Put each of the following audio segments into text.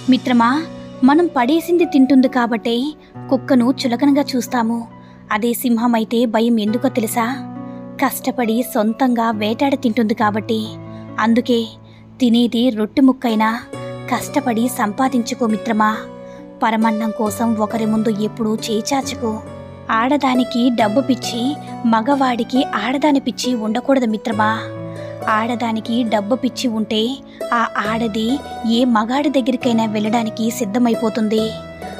మిత్రమా, మనం పడేసింది తింటుంది కాబట్టే కుక్కను చులకనగా చూస్తాము. అదే సింహం అయితే భయం ఎందుకో తెలుసా? కష్టపడి సొంతంగా వేటాడి తింటుంది కాబట్టి. అందుకే తినేది రొట్టె ముక్కైనా కష్టపడి సంపాదించుకో మిత్రమా. పరమన్నం కోసం ఒకరి ముందు ఎప్పుడూ చేచాచుకో. ఆడదానికి డబ్బు పిచ్చి, మగవాడికి ఆడదాని పిచ్చి ఉండకూడదు మిత్రమా. ఆడదానికి డబ్బు పిచ్చి ఉంటే ఆ ఆడది ఏ మగాడి దగ్గరికైనా వెళ్ళడానికి సిద్ధమైపోతుంది.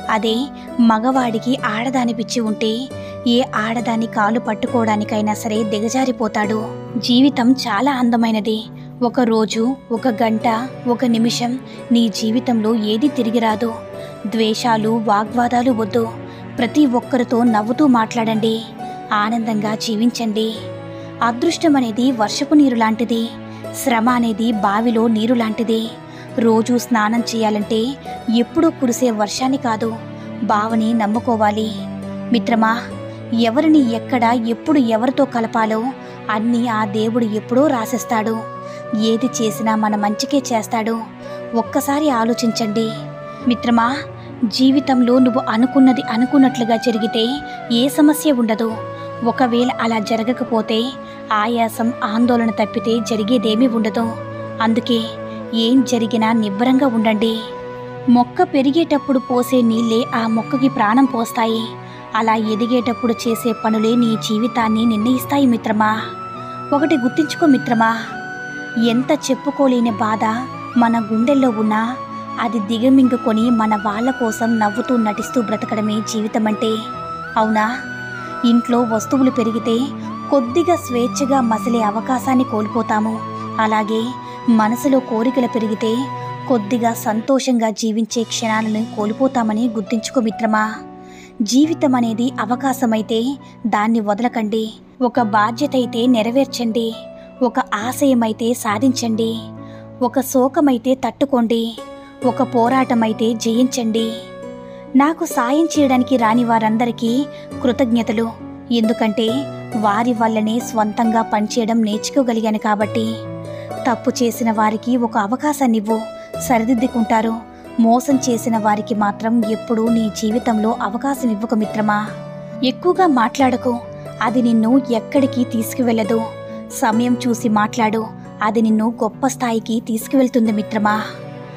అదే మగవాడికి ఆడదాని పిచ్చి ఉంటే ఏ ఆడదాని కాలు పట్టుకోవడానికైనా సరే దిగజారిపోతాడు. జీవితం చాలా అందమైనది. ఒక రోజు, ఒక గంట, ఒక నిమిషం నీ జీవితంలో ఏది తిరిగిరాదు. ద్వేషాలు, వాగ్వాదాలు వద్దు. ప్రతి ఒక్కరితో నవ్వుతూ మాట్లాడండి. ఆనందంగా జీవించండి. అదృష్టం అనేది వర్షపు నీరు లాంటిది. శ్రమ అనేది బావిలో నీరు లాంటిది. రోజు స్నానం చేయాలంటే ఎప్పుడూ కురిసే వర్షాన్ని కాదు, బావని నమ్ముకోవాలి. మిత్రమా, ఎవరిని ఎక్కడ ఎప్పుడు ఎవరితో కలపాలో అన్నీ ఆ దేవుడు ఎప్పుడో రాసేస్తాడు. ఏది చేసినా మన మంచికే చేస్తాడు. ఒక్కసారి ఆలోచించండి మిత్రమా. జీవితంలో నువ్వు అనుకున్నది అనుకున్నట్లుగా జరిగితే ఏ సమస్య ఉండదు. ఒకవేళ అలా జరగకపోతే ఆయాసం, ఆందోళన తప్పితే జరిగేదేమీ ఉండదు. అందుకే ఏం జరిగినా నిబ్బరంగా ఉండండి. మొక్క పెరిగేటప్పుడు పోసే నీళ్ళే ఆ మొక్కకి ప్రాణం పోస్తాయి. అలా ఎదిగేటప్పుడు చేసే పనులే నీ జీవితాన్ని నిర్ణయిస్తాయి మిత్రమా. ఒకటి గుర్తించుకో మిత్రమా, ఎంత చెప్పుకోలేని బాధ మన గుండెల్లో ఉన్నా అది దిగమింగుకొని మన వాళ్ళ కోసం నవ్వుతూ నటిస్తూ బ్రతకడమే జీవితం అంటే. అవునా? ఇంట్లో వస్తువులు పెరిగితే కొద్దిగా స్వేచ్ఛగా మసిలే అవకాశాన్ని కోల్పోతాము. అలాగే మనసులో కోరికలు పెరిగితే కొద్దిగా సంతోషంగా జీవించే క్షణాలను కోల్పోతామని గుర్తించుకో మిత్రమా. జీవితం అనేది అవకాశమైతే దాన్ని వదలకండి. ఒక బాధ్యత అయితే నెరవేర్చండి. ఒక ఆశయమైతే సాధించండి. ఒక శోకమైతే తట్టుకోండి. ఒక పోరాటమైతే జయించండి. నాకు సాయం చేయడానికి రాని వారందరికీ కృతజ్ఞతలు. ఎందుకంటే వారి వల్లనే స్వంతంగా పనిచేయడం నేర్చుకోగలిగాను కాబట్టి. తప్పు చేసిన వారికి ఒక అవకాశాన్నివ్వు, సరిదిద్దుకుంటారు. మోసం చేసిన వారికి మాత్రం ఎప్పుడూ నీ జీవితంలో అవకాశం ఇవ్వకు మిత్రమా. ఎక్కువగా మాట్లాడకు, అది నిన్ను ఎక్కడికి తీసుకువెళ్ళదు. సమయం చూసి మాట్లాడు, అది నిన్ను గొప్ప స్థాయికి తీసుకువెళ్తుంది మిత్రమా.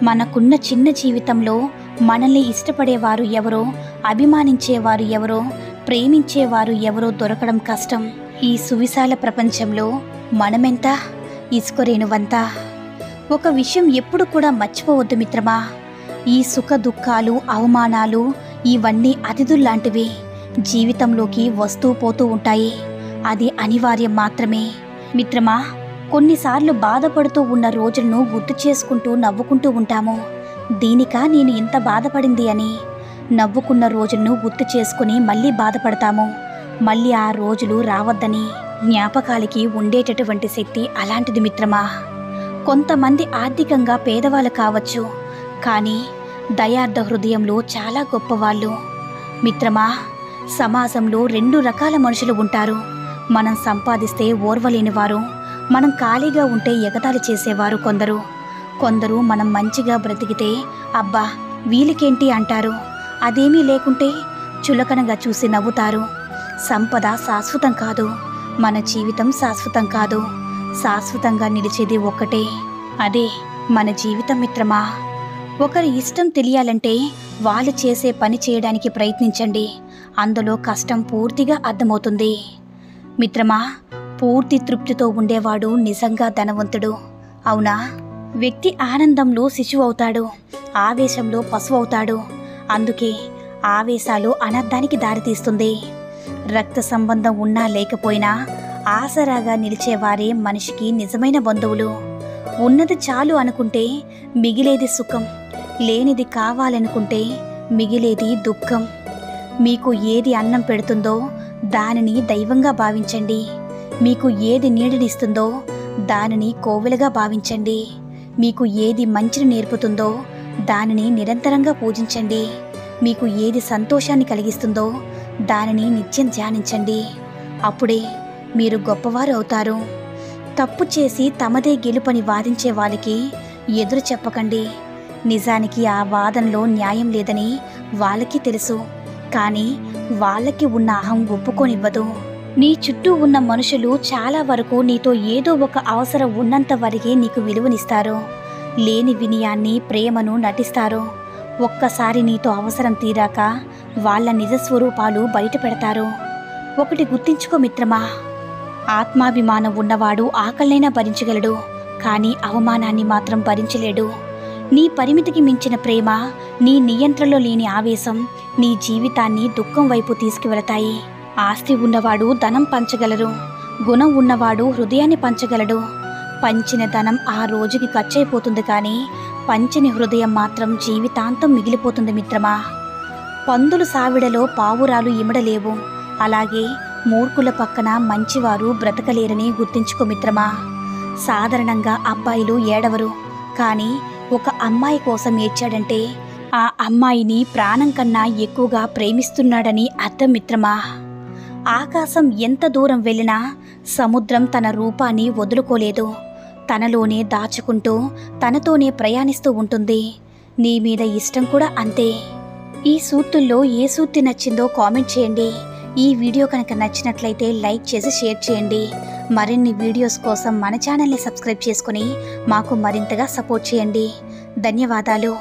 మనకున్న చిన్న జీవితంలో మనల్ని ఇష్టపడేవారు ఎవరో, అభిమానించేవారు ఎవరో, ప్రేమించేవారు ఎవరో దొరకడం కష్టం. ఈ సువిశాల ప్రపంచంలో మనమెంత, ఇసుకరేణువంతా. ఒక విషయం ఎప్పుడు కూడా మర్చిపోవద్దు మిత్రమా. ఈ సుఖ దుఃఖాలు, అవమానాలు ఇవన్నీ అతిథుల్లాంటివి. జీవితంలోకి వస్తూ పోతూ ఉంటాయి. అది అనివార్యం మాత్రమే మిత్రమా. కొన్నిసార్లు బాధపడుతూ ఉన్న రోజులను గుర్తు చేసుకుంటూ నవ్వుకుంటూ ఉంటాము. దీనికా నేను ఇంత బాధపడింది అని. నవ్వుకున్న రోజులను గుర్తు చేసుకుని మళ్ళీ బాధపడతాము. మళ్ళీ ఆ రోజులు రావద్దని. జ్ఞాపకాలకి ఉండేటటువంటి శక్తి అలాంటిది మిత్రమా. కొంతమంది ఆర్థికంగా పేదవాళ్ళు కావచ్చు, కానీ దయార్థ హృదయంలో చాలా గొప్పవాళ్ళు. మిత్రమా, సమాజంలో రెండు రకాల మనుషులు ఉంటారు. మనం సంపాదిస్తే ఓర్వలేనివారు, మనం ఖాళీగా ఉంటే ఎగతాళి చేసేవారు కొందరు. కొందరు మనం మంచిగా బ్రతికితే అబ్బా వీళ్ళకేంటి అంటారు. అదేమీ లేకుంటే చులకనగా చూసి నవ్వుతారు. సంపద శాశ్వతం కాదు, మన జీవితం శాశ్వతం కాదు. శాశ్వతంగా నిలిచేది ఒక్కటే, అదే మన జీవితం మిత్రమా. ఒకరి ఇష్టం తెలియాలంటే వాళ్ళు చేసే పని చేయడానికి ప్రయత్నించండి. అందులో కష్టం పూర్తిగా అర్థమవుతుంది మిత్రమా. పూర్తి తృప్తితో ఉండేవాడు నిజంగా ధనవంతుడు. అవునా? వ్యక్తి ఆనందంలో శిశువు అవుతాడు, ఆవేశంలో పశువు అవుతాడు. అందుకే ఆవేశాలు అనర్థానికి దారితీస్తుంది. రక్త సంబంధం ఉన్నా లేకపోయినా ఆసరాగా నిలిచేవారే మనిషికి నిజమైన బంధువులు. ఉన్నది చాలు అనుకుంటే మిగిలేది సుఖం, లేనిది కావాలనుకుంటే మిగిలేది దుఃఖం. మీకు ఏది అన్నం పెడుతుందో దానిని దైవంగా భావించండి. మీకు ఏది నీడనిస్తుందో దానిని కోవెలగా భావించండి. మీకు ఏది మంచిని నేర్పుతుందో దానిని నిరంతరంగా పూజించండి. మీకు ఏది సంతోషాన్ని కలిగిస్తుందో దానిని నిత్యం ధ్యానించండి. అప్పుడే మీరు గొప్పవారు అవుతారు. తప్పు చేసి తమదే గెలుపని వాదించే వాళ్ళకి ఎదురు చెప్పకండి. నిజానికి ఆ వాదనలో న్యాయం లేదని వాళ్ళకి తెలుసు. కానీ వాళ్ళకి ఉన్న అహం ఒప్పుకోనివ్వదు. నీ చుట్టూ ఉన్న మనుషులు చాలా వరకు నీతో ఏదో ఒక అవసరం ఉన్నంత వరకే నీకు విలువనిస్తారు. లేని వినయాన్ని, ప్రేమను నటిస్తారు. ఒక్కసారి నీతో అవసరం తీరాక వాళ్ళ నిజస్వరూపాలు బయట పెడతారు. ఒకటి గుర్తించుకో మిత్రమా, ఆత్మాభిమానం ఉన్నవాడు ఆకలినైనా భరించగలడు, కానీ అవమానాన్ని మాత్రం భరించలేడు. నీ పరిమితికి మించిన ప్రేమ, నీ నియంత్రణలో లేని ఆవేశం నీ జీవితాన్ని దుఃఖం వైపు తీసుకువెళతాయి. ఆస్తి ఉన్నవాడు ధనం పంచగలరు, గుణం ఉన్నవాడు హృదయాన్ని పంచగలడు. పంచిన ధనం ఆ రోజుకి ఖర్చయిపోతుంది, కానీ పంచని హృదయం మాత్రం జీవితాంతం మిగిలిపోతుంది మిత్రమా. పందులు సావిడలో పావురాలు ఇమడలేవు, అలాగే మూర్ఖుల పక్కన మంచివారు బ్రతకలేరని గుర్తించుకో మిత్రమా. సాధారణంగా అబ్బాయిలు ఏడవరు, కానీ ఒక అమ్మాయి కోసం ఏడ్చాడంటే ఆ అమ్మాయిని ప్రాణం కన్నా ఎక్కువగా ప్రేమిస్తున్నాడని అర్థం మిత్రమా. ఆకాశం ఎంత దూరం వెళ్ళినా సముద్రం తన రూపాన్ని వదులుకోలేదు. తనలోనే దాచుకుంటూ తనతోనే ప్రయాణిస్తూ ఉంటుంది. నీ మీద ఇష్టం కూడా అంతే. ఈ సూక్తుల్లో ఏ సూక్తి నచ్చిందో కామెంట్ చేయండి. ఈ వీడియో కనుక నచ్చినట్లయితే లైక్ చేసి షేర్ చేయండి. మరిన్ని వీడియోస్ కోసం మన ఛానల్ని సబ్స్క్రైబ్ చేసుకుని మాకు మరింతగా సపోర్ట్ చేయండి. ధన్యవాదాలు.